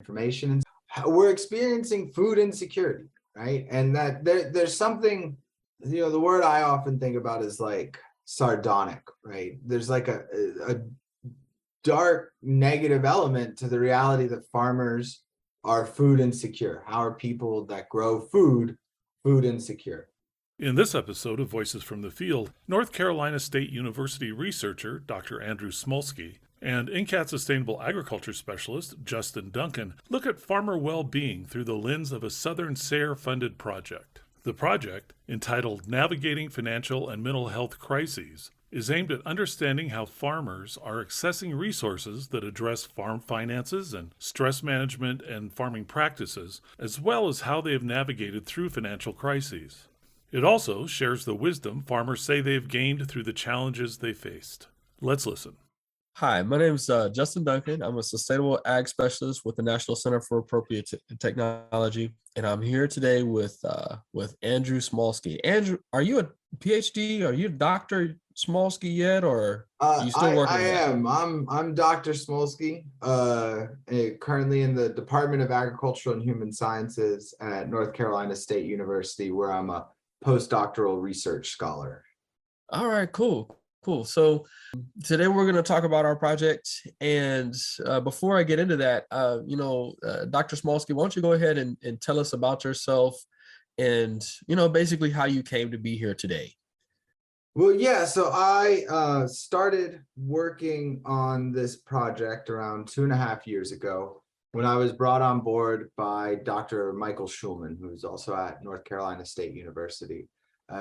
information. And we're experiencing food insecurity, right? And that there's something, the word I often think about is like sardonic, right? There's like a dark negative element to the reality that farmers are food insecure. How are people that grow food insecure? In this episode of Voices from the Field, North Carolina State University researcher Dr. Andrew Smolski and NCAT Sustainable Agriculture specialist Justine Duncan look at farmer well-being through the lens of a Southern SARE funded project. The project, entitled Navigating Financial and Mental Health Crises, is aimed at understanding how farmers are accessing resources that address farm finances and stress management and farming practices, as well as how they have navigated through financial crises. It also shares the wisdom farmers say they've gained through the challenges they faced. Let's listen. Hi, my name is Justine Duncan. I'm a sustainable ag specialist with the National Center for Appropriate Technology, and I'm here today with Andrew Smolski. Andrew, are you a PhD? Are you Dr. Smolski yet, or are you still working? I am. I'm Dr. Smolski, currently in the Department of Agricultural and Human Sciences at North Carolina State University, where I'm a postdoctoral research scholar. All right, cool. So today we're going to talk about our project. And before I get into that, Dr. Smolski, why don't you go ahead and tell us about yourself and, basically how you came to be here today? Well, yeah, so I started working on this project around 2.5 years ago when I was brought on board by Dr. Michael Schulman, who's also at North Carolina State University.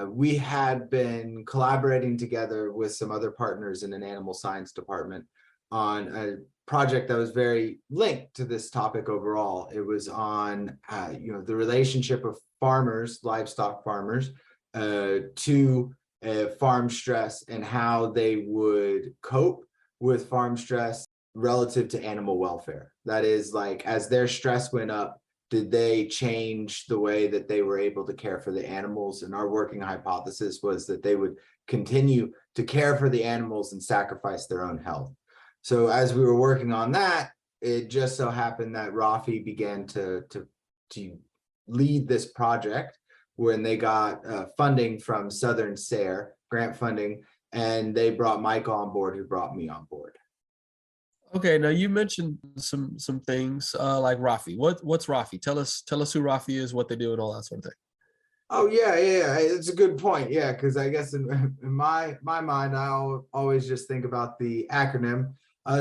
We had been collaborating together with some other partners in an animal science department on a project that was very linked to this topic overall. It was on, the relationship of farmers, livestock farmers, to farm stress and how they would cope with farm stress relative to animal welfare. That is, like, as their stress went up, did they change the way that they were able to care for the animals? And our working hypothesis was that they would continue to care for the animals and sacrifice their own health. So as we were working on that, it just so happened that Rafi began to lead this project when they got funding from Southern SARE, grant funding, and they brought Mike on board, who brought me on board. Okay, now you mentioned some things like Rafi. What's Rafi? Tell us who Rafi is, what they do, and all that sort of thing. Oh yeah, it's a good point. Yeah, because I guess in my mind, I always just think about the acronym.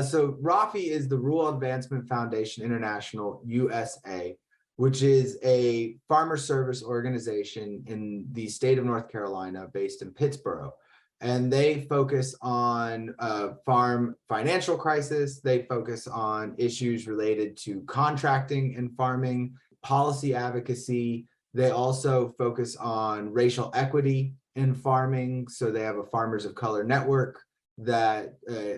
So Rafi is the Rural Advancement Foundation International, USA, which is a farmer service organization in the state of North Carolina, based in Pittsburgh. And they focus on farm financial crisis. They focus on issues related to contracting and farming, policy advocacy. They also focus on racial equity in farming. So they have a Farmers of Color network that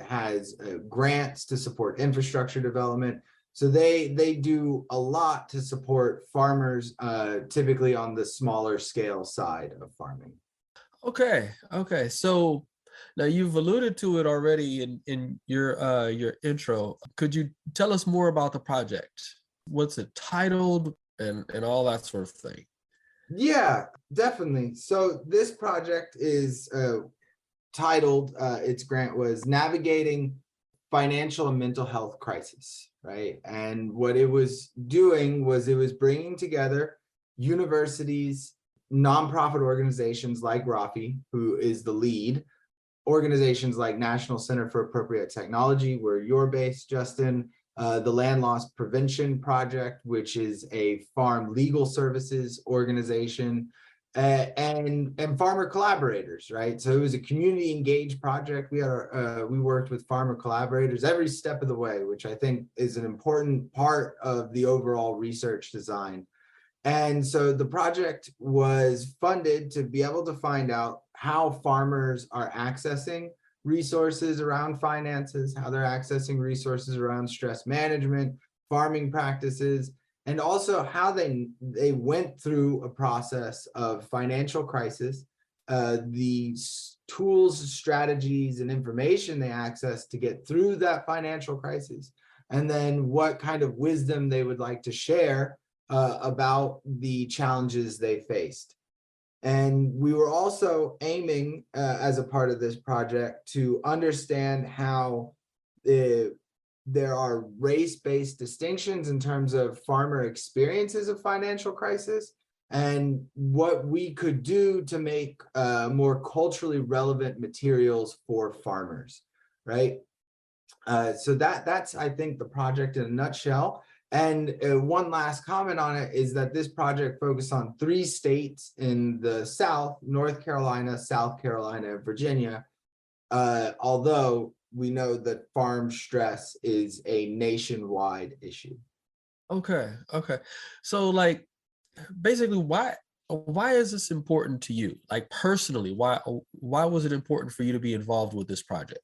has grants to support infrastructure development. So they do a lot to support farmers, typically on the smaller scale side of farming. Okay. So now you've alluded to it already in your intro. Could you tell us more about the project? What's it titled and all that sort of thing? Yeah, definitely. So this project is titled, its grant was Navigating Financial and Mental Health Crisis, right? And what it was doing was it was bringing together universities, nonprofit organizations like Rafi, who is the lead, organizations like National Center for Appropriate Technology, where you're based, Justin, the Land Loss Prevention Project, which is a farm legal services organization, and farmer collaborators, right? So it was a community engaged project. We worked with farmer collaborators every step of the way, which I think is an important part of the overall research design. And so the project was funded to be able to find out how farmers are accessing resources around finances, how they're accessing resources around stress management, farming practices, and also how they went through a process of financial crisis, the tools, strategies, and information they accessed to get through that financial crisis, and then what kind of wisdom they would like to share about the challenges they faced. And we were also aiming as a part of this project to understand how there are race-based distinctions in terms of farmer experiences of financial crisis, and what we could do to make more culturally relevant materials for farmers, right? So that's, I think, the project in a nutshell. And one last comment on it is that this project focused on 3 states in the South: North Carolina, South Carolina, and Virginia, although we know that farm stress is a nationwide issue. Okay. So like basically why is this important to you? Like personally, why was it important for you to be involved with this project?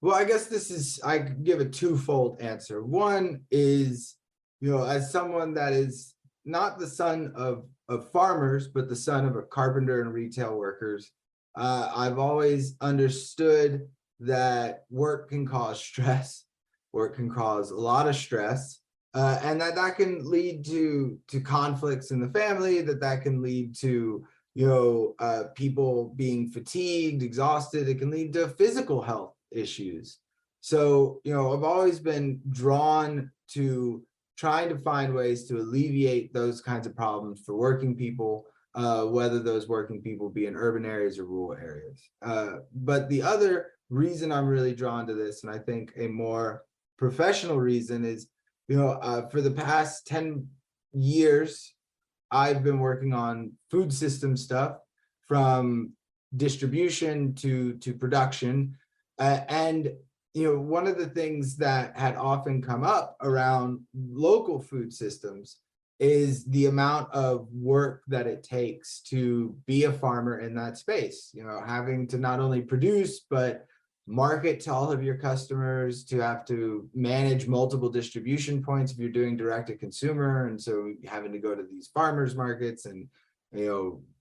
Well, I guess I could give a twofold answer. One is, as someone that is not the son of farmers, but the son of a carpenter and retail workers, I've always understood that work can cause stress, work can cause a lot of stress, and that can lead to conflicts in the family, that can lead to people being fatigued, exhausted. It can lead to physical health issues. So, I've always been drawn to trying to find ways to alleviate those kinds of problems for working people, whether those working people be in urban areas or rural areas. But the other reason I'm really drawn to this, and I think a more professional reason, is, for the past 10 years, I've been working on food system stuff, from distribution to production. And one of the things that had often come up around local food systems is the amount of work that it takes to be a farmer in that space, having to not only produce, but market to all of your customers, to have to manage multiple distribution points if you're doing direct to consumer. And so having to go to these farmers markets and,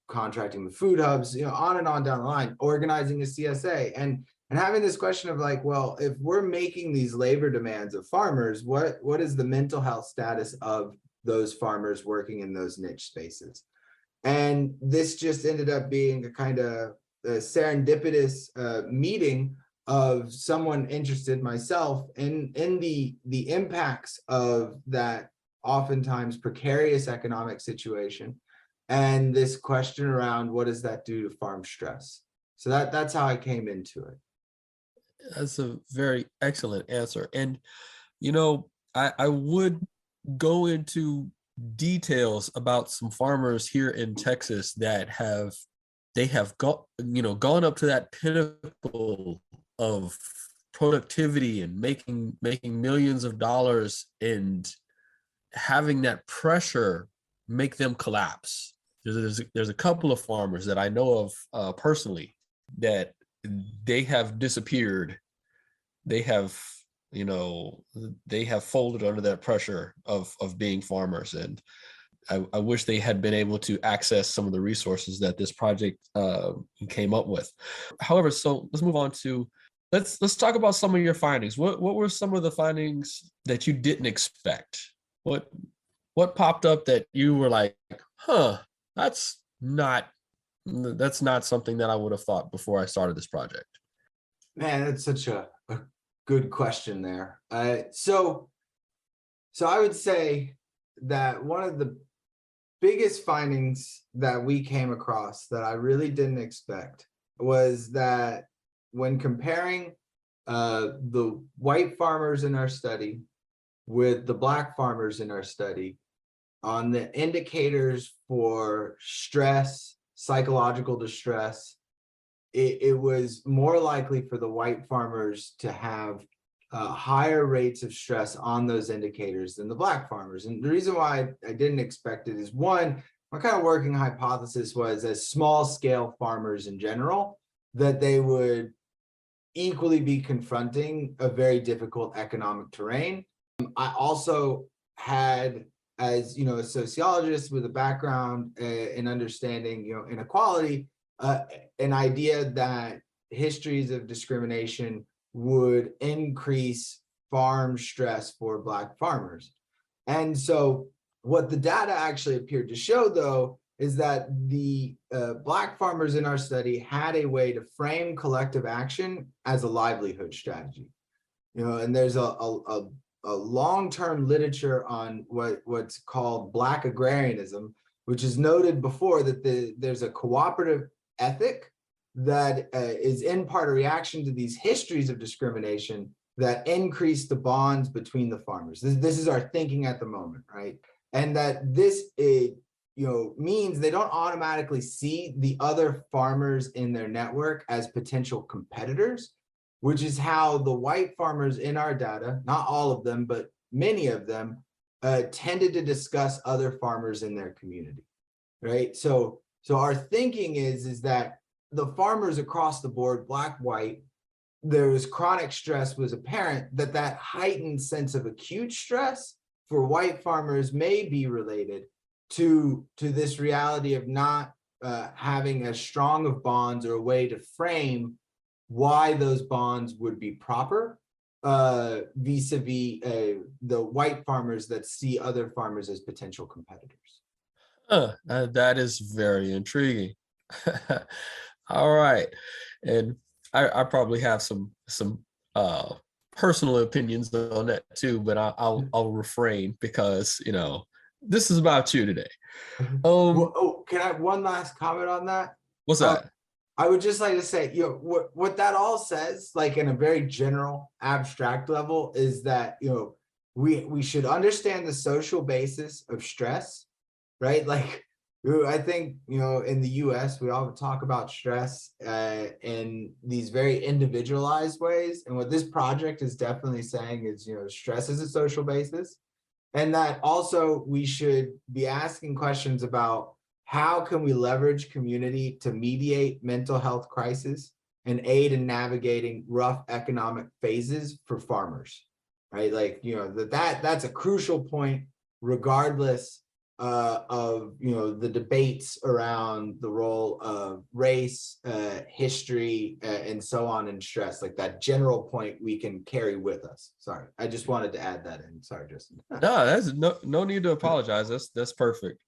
contracting with food hubs, on and on down the line, organizing a CSA, and having this question of like, well, if we're making these labor demands of farmers, what is the mental health status of those farmers working in those niche spaces? And this just ended up being a kind of a serendipitous meeting of someone interested, myself, in the impacts of that oftentimes precarious economic situation, and this question around what does that do to farm stress. So that's how I came into it. That's a very excellent answer. And, I would go into details about some farmers here in Texas that have gone up to that pinnacle of productivity and making millions of dollars, and having that pressure make them collapse. There's a couple of farmers that I know of personally that they have disappeared. They have folded under that pressure of being farmers. And I wish they had been able to access some of the resources that this project came up with. However, so let's move on to, let's talk about some of your findings. What were some of the findings that you didn't expect? What popped up that you were like, that's not something that I would have thought before I started this project? Man, that's such a good question there. So I would say that one of the biggest findings that we came across that I really didn't expect was that when comparing the white farmers in our study with the Black farmers in our study, on the indicators for stress, psychological distress, it was more likely for the white farmers to have higher rates of stress on those indicators than the Black farmers. And the reason why I didn't expect it is, one, my kind of working hypothesis was, as small scale farmers in general, that they would equally be confronting a very difficult economic terrain. I also had, as a sociologist with a background in understanding inequality, an idea that histories of discrimination would increase farm stress for Black farmers. And so what the data actually appeared to show, though, is that the Black farmers in our study had a way to frame collective action as a livelihood strategy. And there's a long-term literature on what's called Black agrarianism, which is noted before that there's a cooperative ethic that is in part a reaction to these histories of discrimination that increase the bonds between the farmers. This is our thinking at the moment, right? And that this means they don't automatically see the other farmers in their network as potential competitors, which is how the white farmers in our data, not all of them, but many of them, tended to discuss other farmers in their community, right? So our thinking is that the farmers across the board, Black, white, there was chronic stress was apparent, that heightened sense of acute stress for white farmers may be related to this reality of not having as strong of bonds or a way to frame why those bonds would be proper vis-a-vis the white farmers that see other farmers as potential competitors. That is very intriguing. All right. And I probably have some personal opinions on that too, but I'll refrain because, this is about you today. Can I have one last comment on that? What's that? I would just like to say, what that all says, like in a very general, abstract level, is that, we should understand the social basis of stress, right? Like, I think, in the US, we all talk about stress in these very individualized ways. And what this project is definitely saying is, stress is a social basis. And that also we should be asking questions about how can we leverage community to mediate mental health crises and aid in navigating rough economic phases for farmers, right? Like, that's a crucial point, regardless of the debates around the role of race, history, and so on in stress. Like that general point we can carry with us. Sorry, I just wanted to add that in. Sorry, Justin. No, that's no need to apologize. That's perfect.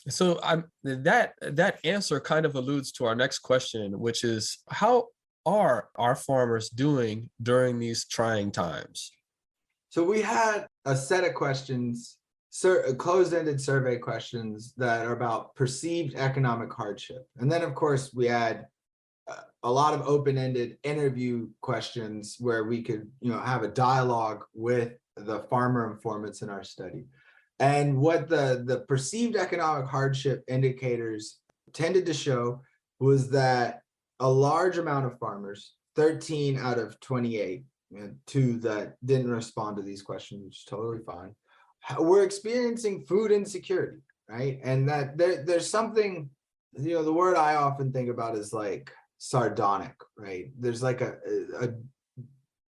So that answer kind of alludes to our next question, which is, how are our farmers doing during these trying times? So we had a set of questions, closed-ended survey questions that are about perceived economic hardship. And then, of course, we had a lot of open-ended interview questions where we could, have a dialogue with the farmer informants in our study. And what the perceived economic hardship indicators tended to show was that a large amount of farmers, 13 out of 28, and 2 that didn't respond to these questions, which is totally fine, we're experiencing food insecurity, right? And that there's something, the word I often think about is like sardonic, right? There's like a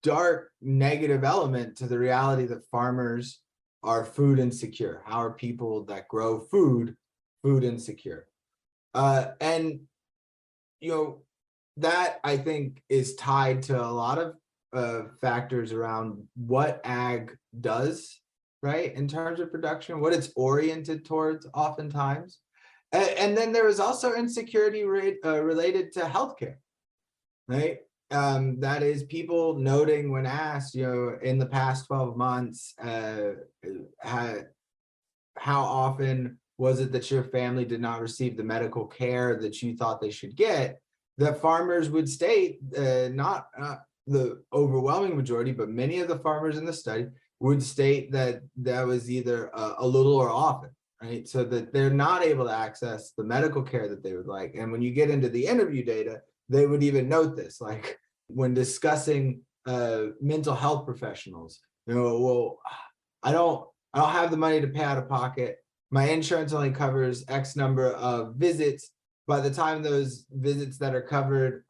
dark negative element to the reality that farmers are food insecure. How are people that grow food insecure? And that I think is tied to a lot of factors around what ag does, right, in terms of production, what it's oriented towards oftentimes. And then there was also insecurity related to healthcare, right? That is people noting when asked, in the past 12 months, how often was it that your family did not receive the medical care that you thought they should get, that farmers would state, not the overwhelming majority, but many of the farmers in the study would state that that was either a little or often, right? So that they're not able to access the medical care that they would like. And when you get into the interview data, they would even note this, like when discussing mental health professionals, well, I don't have the money to pay out of pocket. My insurance only covers X number of visits. By the time those visits that are covered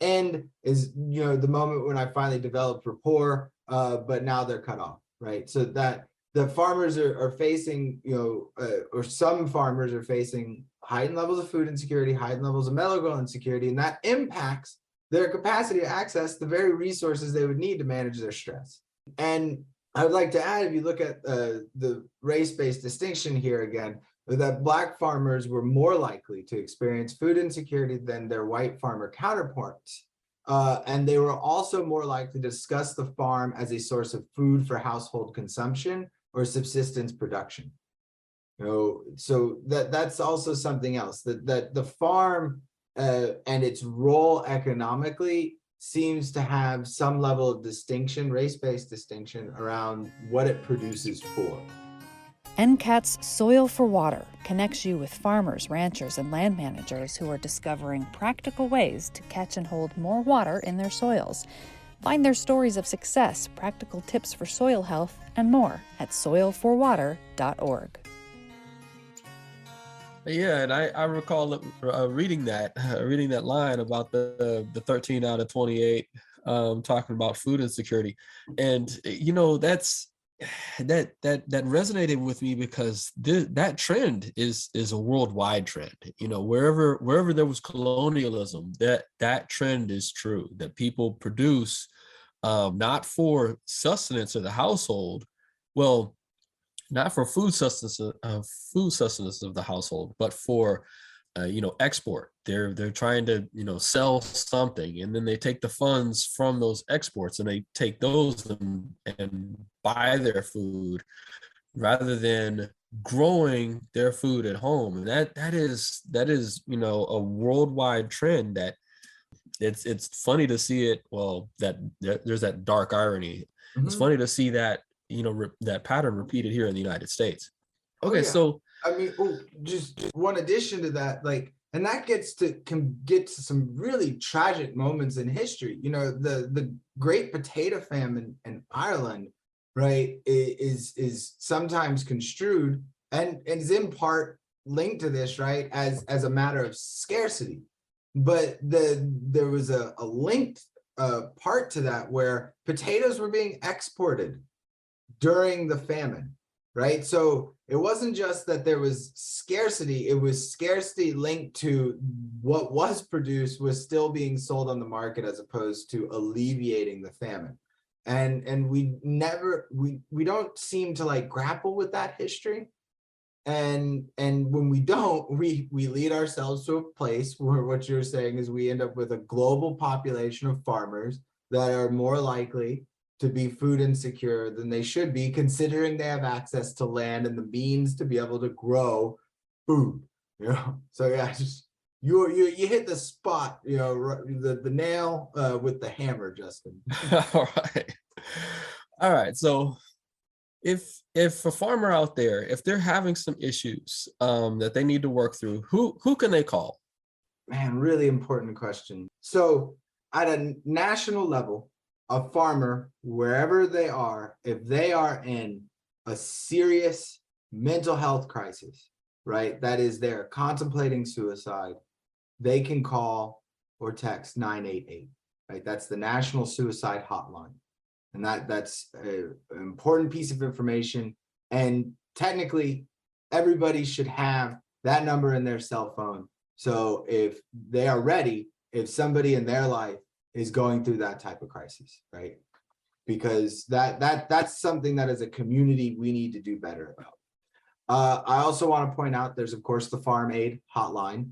end is, the moment when I finally developed rapport, but now they're cut off, right? So that the farmers are facing, or some farmers are facing heightened levels of food insecurity, heightened levels of medical insecurity, and that impacts their capacity to access the very resources they would need to manage their stress. And I would like to add, if you look at the race-based distinction here again, that Black farmers were more likely to experience food insecurity than their white farmer counterparts. And they were also more likely to discuss the farm as a source of food for household consumption or subsistence production. So that's also something else, that the farm and its role economically seems to have some level of distinction, race-based distinction, around what it produces for. NCAT's Soil for Water connects you with farmers, ranchers, and land managers who are discovering practical ways to catch and hold more water in their soils. Find their stories of success, practical tips for soil health, and more at soilforwater.org. Yeah, and I recall reading that line about the 13 out of 28 talking about food insecurity, and that resonated with me because that trend is a worldwide trend. Wherever there was colonialism, that trend is true, that people produce not for sustenance of the household, well, not for food sustenance of the household, but for export. They're trying to sell something, and then they take the funds from those exports and they take those and buy their food rather than growing their food at home. And that is a worldwide trend that it's funny to see it. Well, that there's that dark irony. Mm-hmm. It's funny to see that that pattern repeated here in the United States. Okay, yeah. so I mean, just one addition to that, and that can get to some really tragic moments in history. The Great Potato Famine in Ireland, right, is sometimes construed and is in part linked to this, right, as a matter of scarcity. But there was a linked part to that where potatoes were being exported during the famine, right? So it wasn't just that there was scarcity, it was scarcity linked to what was produced was still being sold on the market as opposed to alleviating the famine. And we don't seem to grapple with that history. And when we don't, we lead ourselves to a place where what you're saying is we end up with a global population of farmers that are more likely to be food insecure than they should be, considering they have access to land and the means to be able to grow food. So yeah, just you hit the spot, the nail with the hammer, Justin. all right. So if a farmer out there, if they're having some issues that they need to work through, who can they call? Man, really important question. So at a national level, a farmer, wherever they are, if they are in a serious mental health crisis, right, that is, they're contemplating suicide, they can call or text 988, right? That's the National Suicide Hotline. And that's an important piece of information. And technically, everybody should have that number in their cell phone. So if they are ready, if somebody in their life is going through that type of crisis, right? Because that's something that as a community we need to do better about. I also want to point out there's of course the Farm Aid Hotline,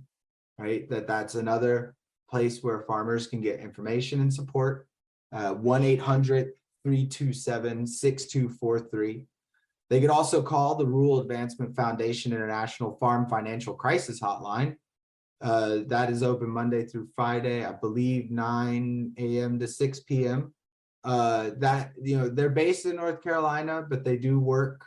right? That's another place where farmers can get information and support. 1-800-327-6243. They could also call the Rural Advancement Foundation International Farm Financial Crisis Hotline. That is open Monday through Friday, I believe 9 a.m. to 6 p.m. They're based in North Carolina, but they do work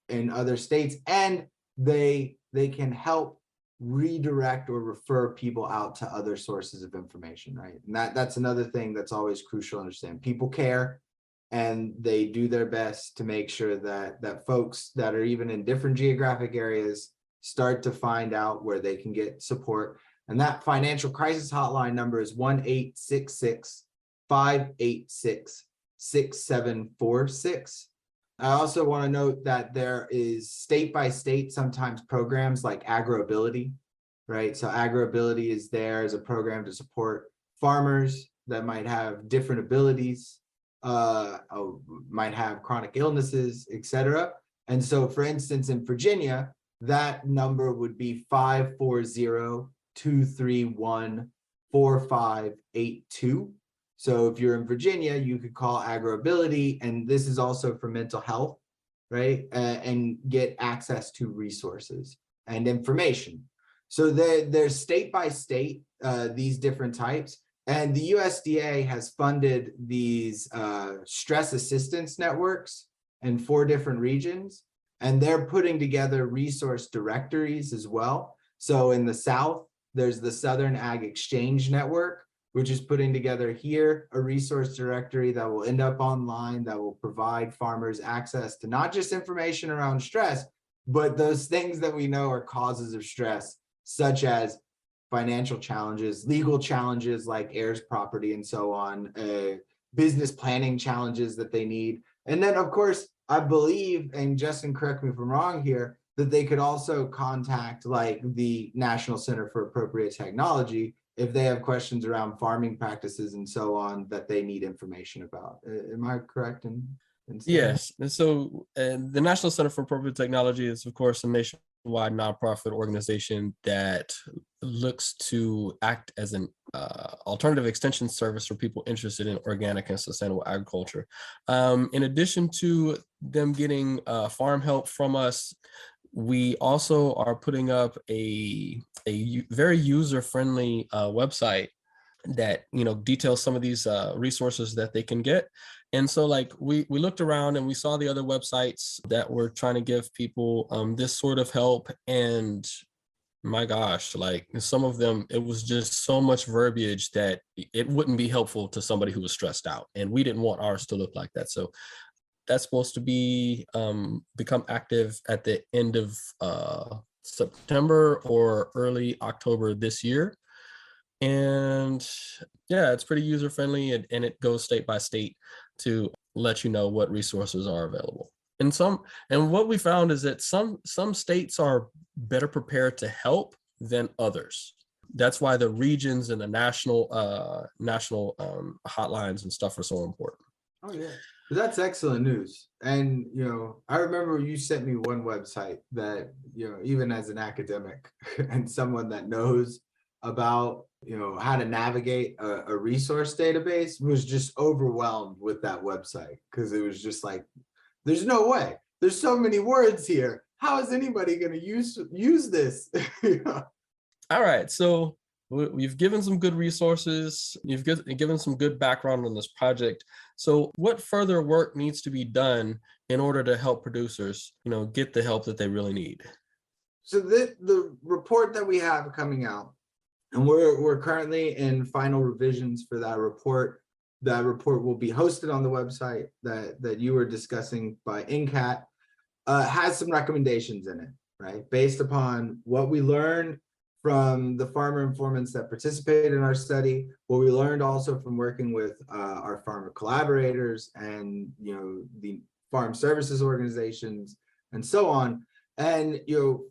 in other states, and they can help redirect or refer people out to other sources of information, right? And that's another thing that's always crucial to understand. People care, and they do their best to make sure that folks that are even in different geographic areas start to find out where they can get support. And that financial crisis hotline number is 1-866-586-6746. I also want to note that there is state by state sometimes programs like AgriAbility, right? So AgriAbility is there as a program to support farmers that might have different abilities. might have chronic illnesses, etc. And so, for instance, in Virginia, that number would be 540-231-4582. So if you're in Virginia, you could call AgriAbility, and this is also for mental health, right? And get access to resources and information. So there's state by state, these different types. And the USDA has funded these stress assistance networks in 4 different regions, and they're putting together resource directories as well. So in the South, there's the Southern Ag Exchange Network, which is putting together here a resource directory that will end up online, that will provide farmers access to not just information around stress, but those things that we know are causes of stress, such as financial challenges, legal challenges like heirs property and so on, business planning challenges that they need. And then, of course, I believe, and Justin, correct me if I'm wrong here, that they could also contact like the National Center for Appropriate Technology if they have questions around farming practices and so on that they need information about. Am I correct in saying? Yes. And so the National Center for Appropriate Technology is, of course, a nationwide nonprofit organization that looks to act as an alternative extension service for people interested in organic and sustainable agriculture. In addition to them getting farm help from us, we also are putting up a very user-friendly website that details some of these resources that they can get. And so like we looked around and we saw the other websites that were trying to give people this sort of help, and my gosh, like some of them, it was just so much verbiage that it wouldn't be helpful to somebody who was stressed out, and we didn't want ours to look like that. So that's supposed to be become active at the end of September or early October this year. And yeah, it's pretty user friendly, and it goes state by state to let you know what resources are available. And what we found is that some states are better prepared to help than others. That's why the regions and the national hotlines and stuff are so important. Oh yeah, that's excellent news. And I remember you sent me one website that even as an academic and someone that knows about how to navigate a resource database, was just overwhelmed with that website, because it was just like, there's no way, there's so many words here, how is anybody going to use this? All right, so we've given some good resources, you've given some good background on this project. So what further work needs to be done in order to help producers get the help that they really need? So the report that we have coming out, and we're currently in final revisions for that report. That report will be hosted on the website that you were discussing by NCAT, has some recommendations in it, right? Based upon what we learned from the farmer informants that participated in our study, what we learned also from working with our farmer collaborators and the farm services organizations and so on. And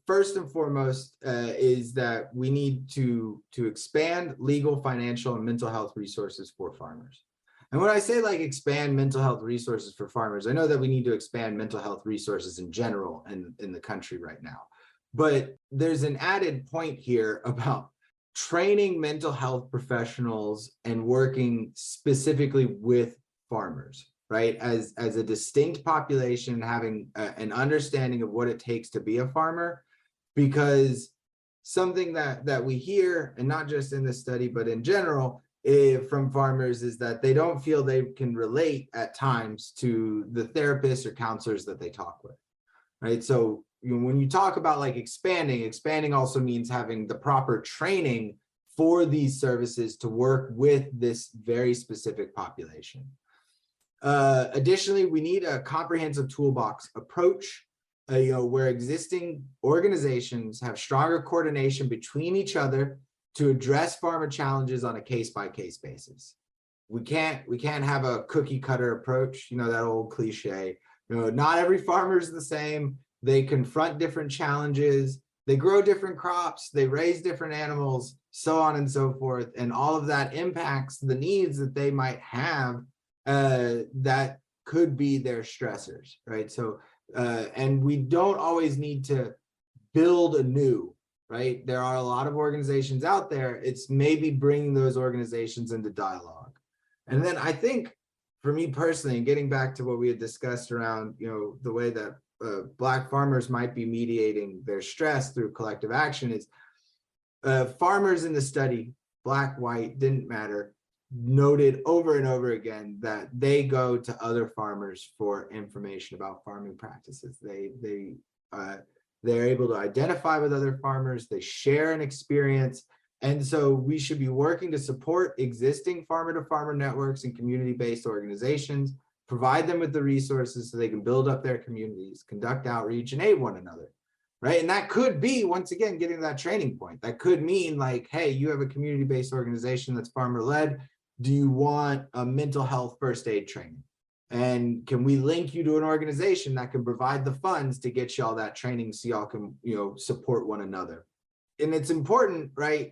first and foremost is that we need to expand legal, financial, and mental health resources for farmers. And when I say like expand mental health resources for farmers, I know that we need to expand mental health resources in general in the country right now. But there's an added point here about training mental health professionals and working specifically with farmers, right? As a distinct population, having an understanding of what it takes to be a farmer. Because something that we hear, and not just in this study, but in general, from farmers, is that they don't feel they can relate at times to the therapists or counselors that they talk with, right? So when you talk about like expanding also means having the proper training for these services to work with this very specific population. Additionally, we need a comprehensive toolbox approach, where existing organizations have stronger coordination between each other to address farmer challenges on a case-by-case basis. We can't have a cookie cutter approach, that old cliche. Not every farmer is the same. They confront different challenges. They grow different crops. They raise different animals, so on and so forth. And all of that impacts the needs that they might have that could be their stressors, right? So, and we don't always need to build anew, right? There are a lot of organizations out there. It's maybe bringing those organizations into dialogue. And then I think for me personally, and getting back to what we had discussed around, the way that Black farmers might be mediating their stress through collective action is farmers in the study, Black, white, didn't matter, noted over and over again that they go to other farmers for information about farming practices. They're able to identify with other farmers, they share an experience. And so we should be working to support existing farmer-to-farmer networks and community-based organizations, provide them with the resources so they can build up their communities, conduct outreach, and aid one another, right? And that could be, once again, getting to that training point. That could mean like, hey, you have a community-based organization that's farmer-led. Do you want a mental health first aid training? And can we link you to an organization that can provide the funds to get y'all that training so y'all can, support one another? And it's important, right,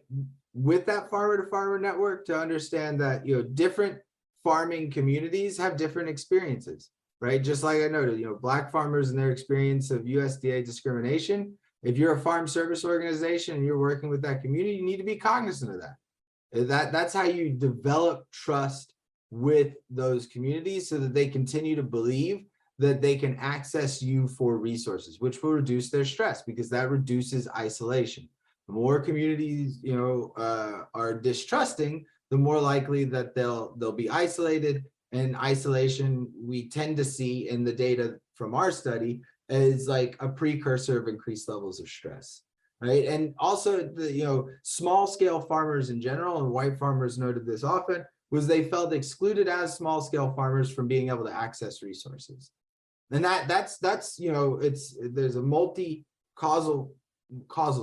with that farmer-to-farmer network to understand that, different farming communities have different experiences, right? Just like I noted, Black farmers and their experience of USDA discrimination. If you're a farm service organization and you're working with that community, you need to be cognizant of that. That's how you develop trust with those communities so that they continue to believe that they can access you for resources, which will reduce their stress because that reduces isolation. The more communities, are distrusting, the more likely that they'll be isolated. And isolation, we tend to see in the data from our study, is like a precursor of increased levels of stress, right? And also the small scale farmers in general, and white farmers noted this often, was they felt excluded as small scale farmers from being able to access resources. And that's there's a multi-causal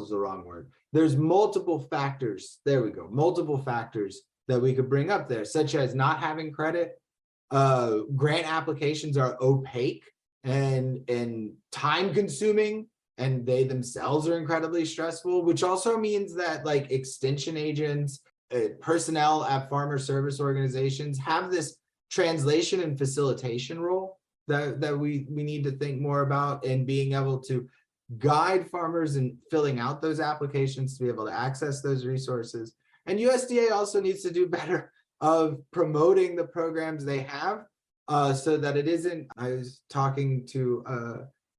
is the wrong word. There's multiple factors. There we go. Multiple factors that we could bring up there, such as not having credit. Grant applications are opaque and time consuming, and they themselves are incredibly stressful, which also means that like extension agents, personnel at farmer service organizations have this translation and facilitation role that we need to think more about, and being able to guide farmers in filling out those applications to be able to access those resources. And USDA also needs to do better of promoting the programs they have so that it isn't, I was talking to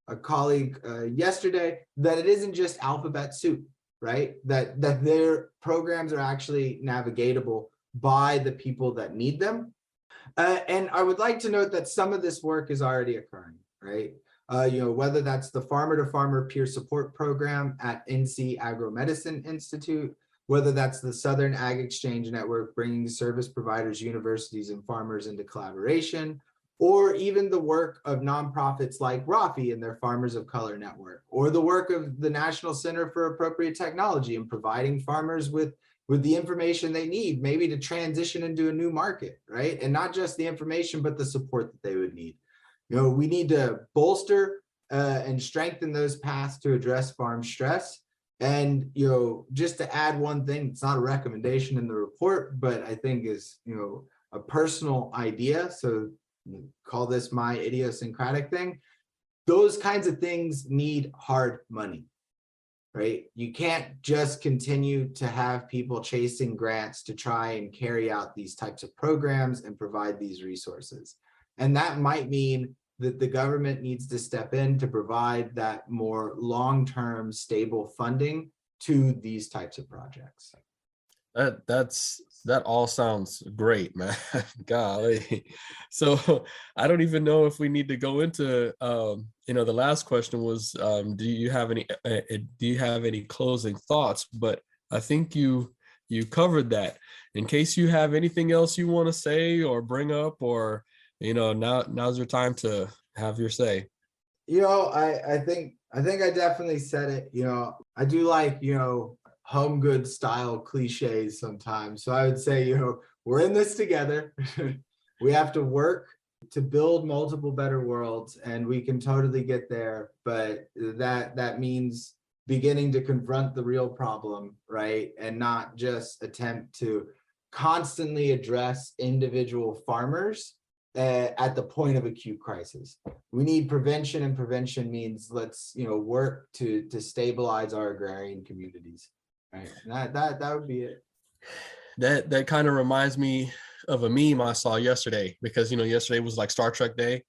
a colleague yesterday, that it isn't just alphabet soup, right? That their programs are actually navigatable by the people that need them. And I would like to note that some of this work is already occurring, right? Whether that's the farmer-to-farmer peer support program at NC Agromedicine Institute, whether that's the Southern Ag Exchange Network bringing service providers, universities, and farmers into collaboration, or even the work of nonprofits like Rafi and their Farmers of Color Network, or the work of the National Center for Appropriate Technology in providing farmers with the information they need, maybe to transition into a new market, right? And not just the information, but the support that they would need. We need to bolster and strengthen those paths to address farm stress. And, just to add one thing, it's not a recommendation in the report, but I think is, a personal idea. So call this my idiosyncratic thing. Those kinds of things need hard money, right? You can't just continue to have people chasing grants to try and carry out these types of programs and provide these resources. And that might mean that the government needs to step in to provide that more long-term stable funding to these types of projects. That all sounds great, man. Golly. So I don't even know if we need to go into the last question was do you have any closing thoughts? But I think you covered that. In case you have anything else you want to say or bring up, or now's your time to have your say. I think I definitely said it. I do like, home good style cliches sometimes. So I would say, we're in this together. We have to work to build multiple better worlds, and we can totally get there. But that means beginning to confront the real problem, right? And not just attempt to constantly address individual farmers at the point of acute crisis. We need prevention, and prevention means let's work to stabilize our agrarian communities. Right, and that would be it. That kind of reminds me of a meme I saw yesterday, because yesterday was like Star Trek Day,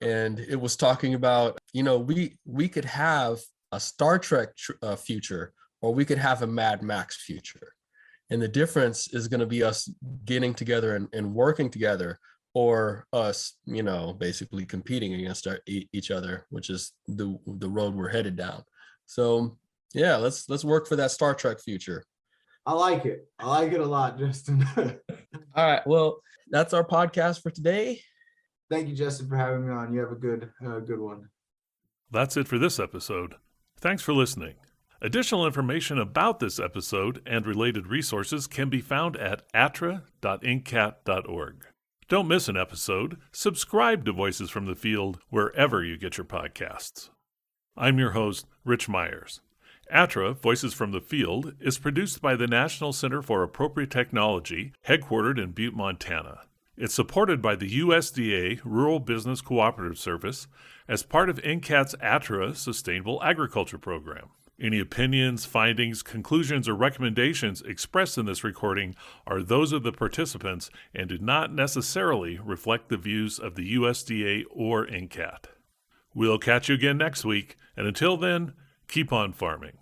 and it was talking about we could have a Star Trek future, or we could have a Mad Max future, and the difference is going to be us getting together and working together, or us basically competing against each other, which is the road we're headed down. So yeah, let's work for that Star Trek future. I like it a lot, Justin. All right, well, that's our podcast for today. Thank you, Justin, for having me on. You have a good one. That's it for this episode. Thanks for listening. Additional information about this episode and related resources can be found at attra.incat.org. Don't miss an episode. Subscribe to Voices from the Field wherever you get your podcasts. I'm your host, Rich Myers. ATTRA, Voices from the Field, is produced by the National Center for Appropriate Technology, headquartered in Butte, Montana. It's supported by the USDA Rural Business Cooperative Service as part of NCAT's ATTRA Sustainable Agriculture program. Any opinions, findings, conclusions, or recommendations expressed in this recording are those of the participants and do not necessarily reflect the views of the USDA or NCAT. We'll catch you again next week, and until then, keep on farming.